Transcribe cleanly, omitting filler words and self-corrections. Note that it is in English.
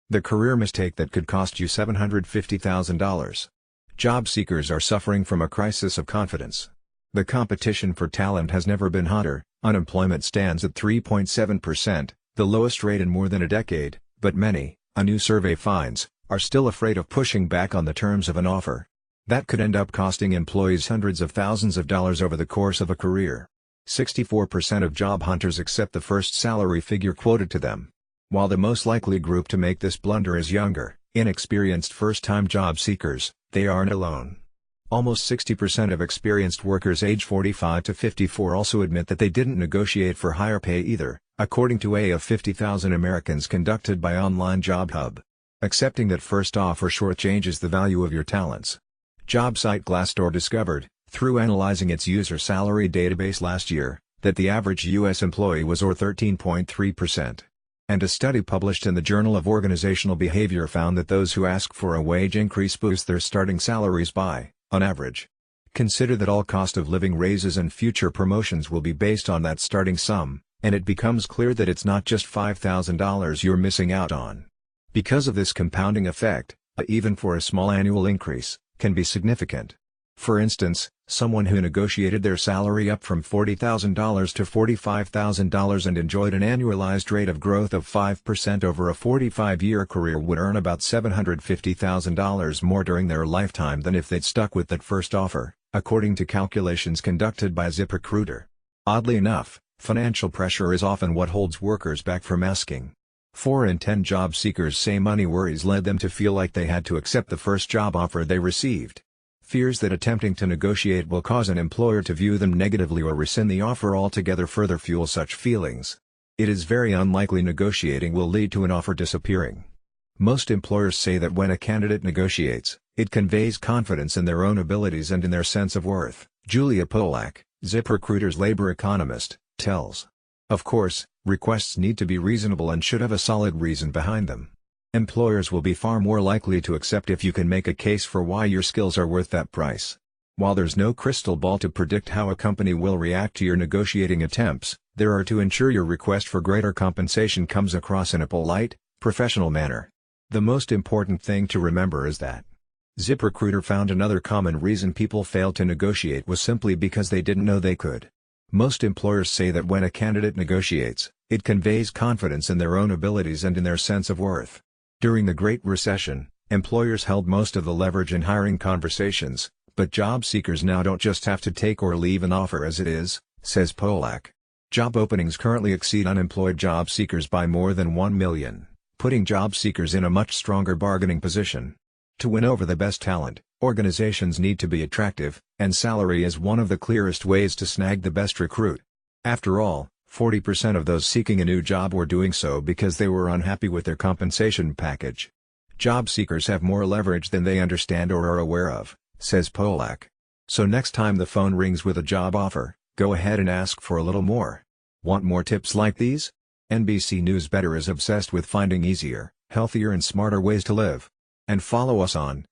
The career mistake that could cost you $750,000. Job seekers are suffering from a crisis of confidence. The competition for talent has never been hotter. Unemployment stands at 3.7%, the lowest rate in more than a decade, but many, a new survey finds, are still afraid of pushing back on the terms of an offer. That could end up costing employees hundreds of thousands of dollars over the course of a career. 64% of job hunters accept the first salary figure quoted to them. While the most likely group to make this blunder is younger, inexperienced first-time job seekers, they aren't alone. Almost 60% of experienced workers age 45 to 54 also admit that they didn't negotiate for higher pay either, according to a of 50,000 Americans conducted by Online Job Hub. Accepting that first offer shortchanges the value of your talents. Job site Glassdoor discovered, through analyzing its user salary database last year, that the average U.S. employee was or 13.3%. And a study published in the Journal of Organizational Behavior found that those who ask for a wage increase boost their starting salaries by, on average. Consider that all cost of living raises and future promotions will be based on that starting sum, and it becomes clear that it's not just $5,000 you're missing out on. Because of this compounding effect, even for a small annual increase, can be significant. For instance, someone who negotiated their salary up from $40,000 to $45,000 and enjoyed an annualized rate of growth of 5% over a 45-year career would earn about $750,000 more during their lifetime than if they'd stuck with that first offer, according to calculations conducted by ZipRecruiter. Oddly enough, financial pressure is often what holds workers back from asking. 4 in 10 job seekers say money worries led them to feel like they had to accept the first job offer they received. Fears that attempting to negotiate will cause an employer to view them negatively or rescind the offer altogether further fuel such feelings. It is very unlikely negotiating will lead to an offer disappearing. Most employers say that when a candidate negotiates, it conveys confidence in their own abilities and in their sense of worth, Julia Polak, ZipRecruiter's labor economist, tells. Of course, requests need to be reasonable and should have a solid reason behind them. Employers will be far more likely to accept if you can make a case for why your skills are worth that price. While there's no crystal ball to predict how a company will react to your negotiating attempts, there are to ensure your request for greater compensation comes across in a polite, professional manner. The most important thing to remember is that ZipRecruiter found another common reason people fail to negotiate was simply because they didn't know they could. Most employers say that when a candidate negotiates, it conveys confidence in their own abilities and in their sense of worth. During the Great Recession, employers held most of the leverage in hiring conversations, but job seekers now don't just have to take or leave an offer as it is, says Polak. Job openings currently exceed unemployed job seekers by more than 1 million, putting job seekers in a much stronger bargaining position. To win over the best talent, organizations need to be attractive, and salary is one of the clearest ways to snag the best recruit. After all, 40% of those seeking a new job were doing so because they were unhappy with their compensation package. Job seekers have more leverage than they understand or are aware of, says Polak. So next time the phone rings with a job offer, go ahead and ask for a little more. Want more tips like these? NBC News Better is obsessed with finding easier, healthier and smarter ways to live. And follow us on,